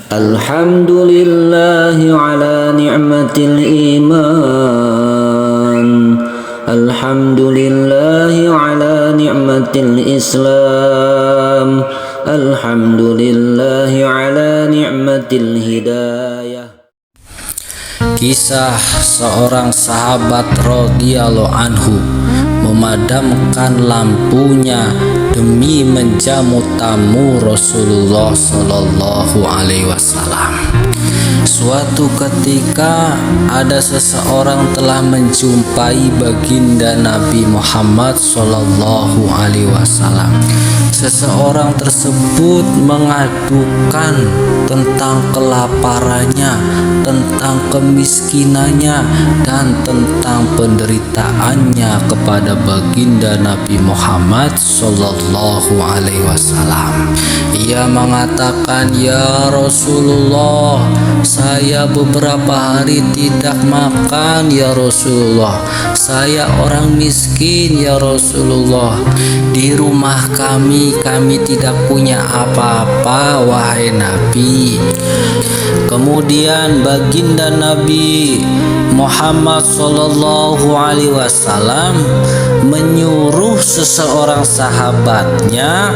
Alhamdulillahi ala ni'matil iman. Alhamdulillahi ala ni'matil Islam. Alhamdulillahi ala ni'matil hidayah. Kisah seorang sahabat radhiyallahu anhu memadamkan lampunya demi menjamu tamu Rasulullah Sallallahu Alaihi Wasallam. Suatu ketika ada seseorang telah menjumpai baginda Nabi Muhammad Sallallahu Alaihi Wasallam. Seseorang tersebut mengadukan tentang kelaparannya, tentang kemiskinannya, dan tentang penderitaannya kepada baginda Nabi Muhammad Sallallahu Alaihi Wasallam. Ia mengatakan, "Ya Rasulullah, saya beberapa hari tidak makan ya Rasulullah. Saya orang miskin ya Rasulullah. Di rumah kami tidak punya apa-apa wahai Nabi." Kemudian baginda Nabi Muhammad Sallallahu Alaihi Wasallam menyuruh seseorang sahabatnya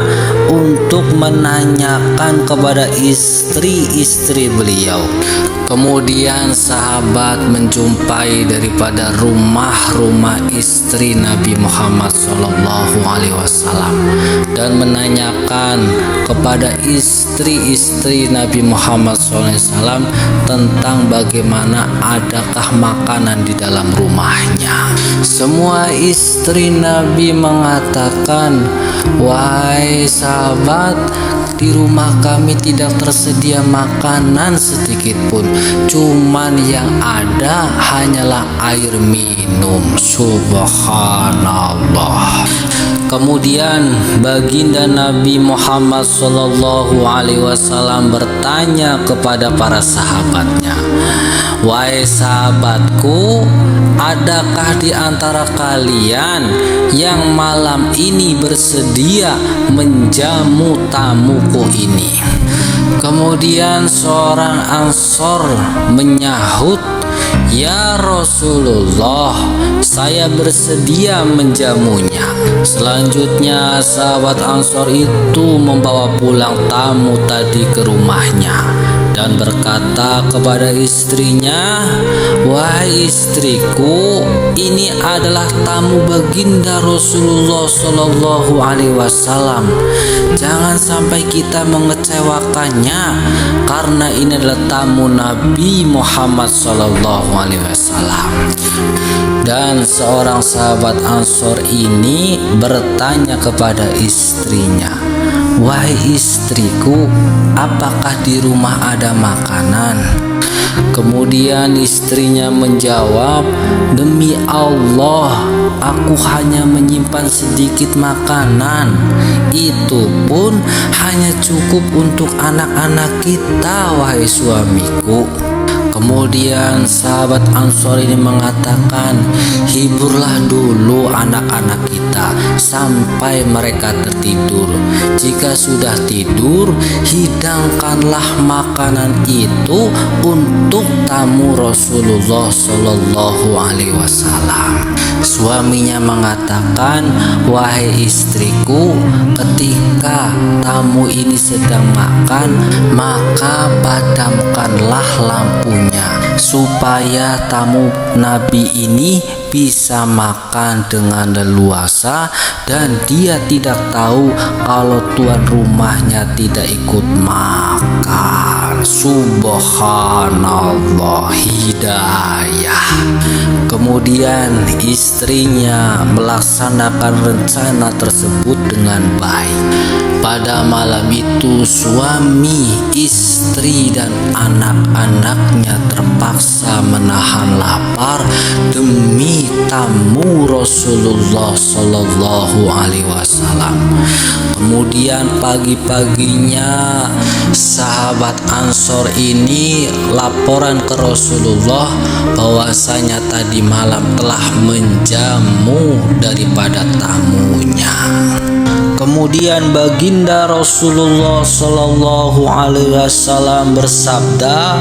untuk menanyakan kepada istri-istri beliau. Kemudian sahabat menjumpai daripada rumah-rumah istri Nabi Muhammad Sallallahu Alaihi Wasallam dan menanyakan kepada istri-istri Nabi Muhammad SAW tentang bagaimana adakah makanan di dalam rumahnya. Semua istri Nabi mengatakan, "Wahai sahabat, di rumah kami tidak tersedia makanan sedikit pun. Cuman yang ada hanyalah air minum." Subhanallah. Kemudian baginda Nabi Muhammad Sallallahu Alaihi Wasallam bertanya kepada para sahabatnya, "Wahai sahabatku, adakah di antara kalian yang malam ini bersedia menjamu tamuku ini?" Kemudian seorang Ansor menyahut, "Ya Rasulullah, saya bersedia menjamunya." Selanjutnya sahabat Ansor itu membawa pulang tamu tadi ke rumahnya dan berkata kepada istrinya, "Wahai istriku, ini adalah tamu baginda Rasulullah Sallallahu Alaihi Wasallam. Jangan sampai kita mengecewakannya, karena ini adalah tamu Nabi Muhammad Sallallahu Alaihi Wasallam." Dan seorang sahabat Ansor ini bertanya kepada istrinya, "Wahai istriku, apakah di rumah ada makanan?" Kemudian istrinya menjawab, "Demi Allah, aku hanya menyimpan sedikit makanan. Itu pun hanya cukup untuk anak-anak kita, wahai suamiku." Kemudian sahabat Ansor ini mengatakan, "Hiburlah dulu anak-anak kita sampai mereka tertidur. Jika sudah tidur, hidangkanlah makanan itu untuk tamu Rasulullah Sallallahu Alaihi Wasallam." Suaminya mengatakan, "Wahai istriku, ketika tamu ini sedang makan, maka padamkanlah lampunya supaya tamu Nabi ini bisa makan dengan leluasa dan dia tidak tahu kalau tuan rumahnya tidak ikut makan." Subhanallah, hidayah. Kemudian istrinya melaksanakan rencana tersebut dengan baik. Pada malam itu suami, istri, dan anak-anaknya terpaksa menahan lapar demi tamu Rasulullah Sallallahu Alaihi Wasallam. Kemudian pagi-paginya sahabat Ansor ini laporan ke Rasulullah bahwasanya tadi malam telah menjamu daripada tamunya. Kemudian baginda Rasulullah Sallallahu Alaihi Wasallam bersabda,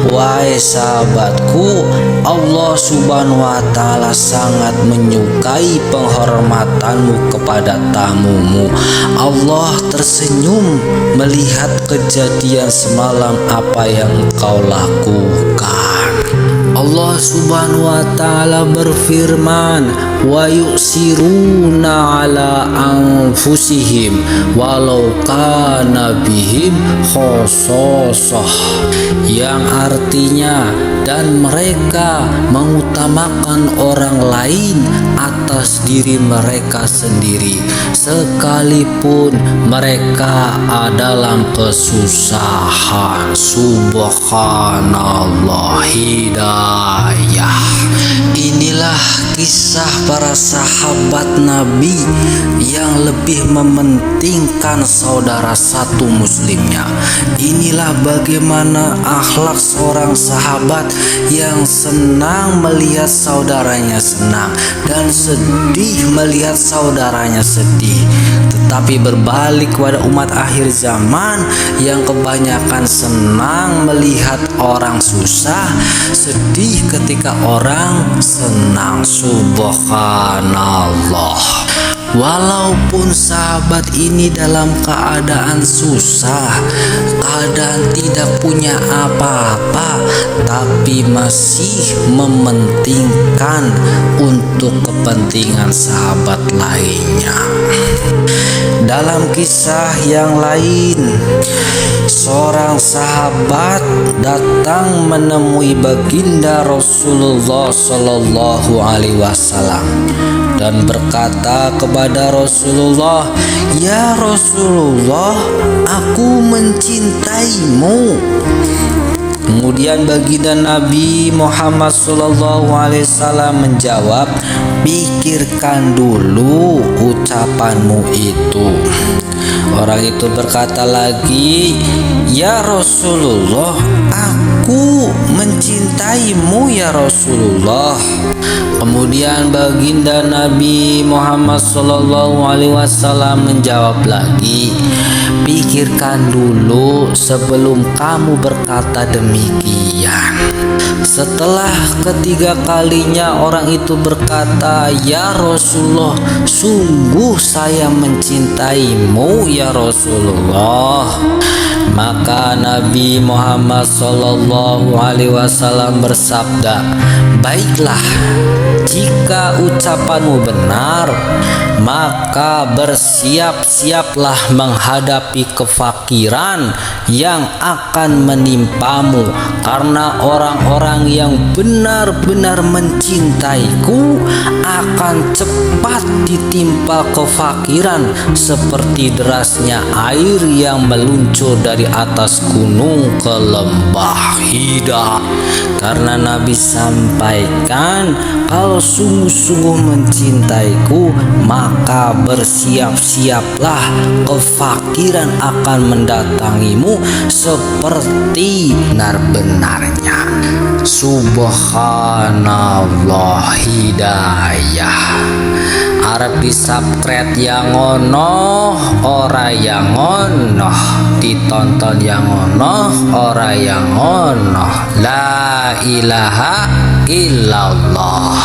"Wahai sahabatku, Allah Subhanahu Wa Taala sangat menyukai penghormatanmu kepada tamumu. Allah tersenyum melihat kejadian semalam apa yang kau lakukan." Allah Subhanahu wa taala berfirman, "Wa yusiruna ala anfusihim walau kana bihim khososoh," yang artinya, dan mereka mengutamakan orang lain atas diri mereka sendiri sekalipun mereka dalam kesusahan. Subhanallah, hidayah. Inilah kisah para sahabat Nabi yang lebih mementingkan saudara satu muslimnya. Inilah bagaimana akhlak seorang sahabat yang senang melihat saudaranya senang dan sedih melihat saudaranya sedih. Tetapi berbalik kepada umat akhir zaman yang kebanyakan senang melihat orang susah, sedih ketika orang senang. Subhanallah. Walaupun sahabat ini dalam keadaan susah, keadaan tidak punya apa-apa, tapi masih mementingkan untuk kepentingan sahabat lainnya. Dalam kisah yang lain, seorang sahabat datang menemui baginda Rasulullah Sallallahu Alaihi Wasallam dan berkata kepada Rasulullah, "Ya Rasulullah, aku mencintaimu." Kemudian baginda Nabi Muhammad SAW menjawab, "Pikirkan dulu ucapanmu itu." Orang itu berkata lagi, "Ya Rasulullah, aku mencintaimu ya Rasulullah." Kemudian baginda Nabi Muhammad SAW menjawab lagi, "Pikirkan dulu sebelum kamu berkata demikian." Setelah ketiga kalinya orang itu berkata, "Ya Rasulullah, sungguh saya mencintaimu ya Rasulullah." Maka Nabi Muhammad SAW bersabda, "Baiklah, jika ucapanmu benar, maka bersiap-siaplah menghadapi kefakiran yang akan menimpamu, karena orang-orang yang benar-benar mencintaiku akan cepat ditimpa kefakiran seperti derasnya air yang meluncur dari atas gunung ke lembah." Hidayah. Karena Nabi sampaikan, kalau sungguh-sungguh mencintaiku, maka bersiap-siaplah kefakiran akan mendatangimu seperti benar-benarnya. Subhanallah, hidayah. Arep disubscribe yang ngono, ora yang ngono, ditonton yang ngono, ora yang ngono. La ilaha illallah.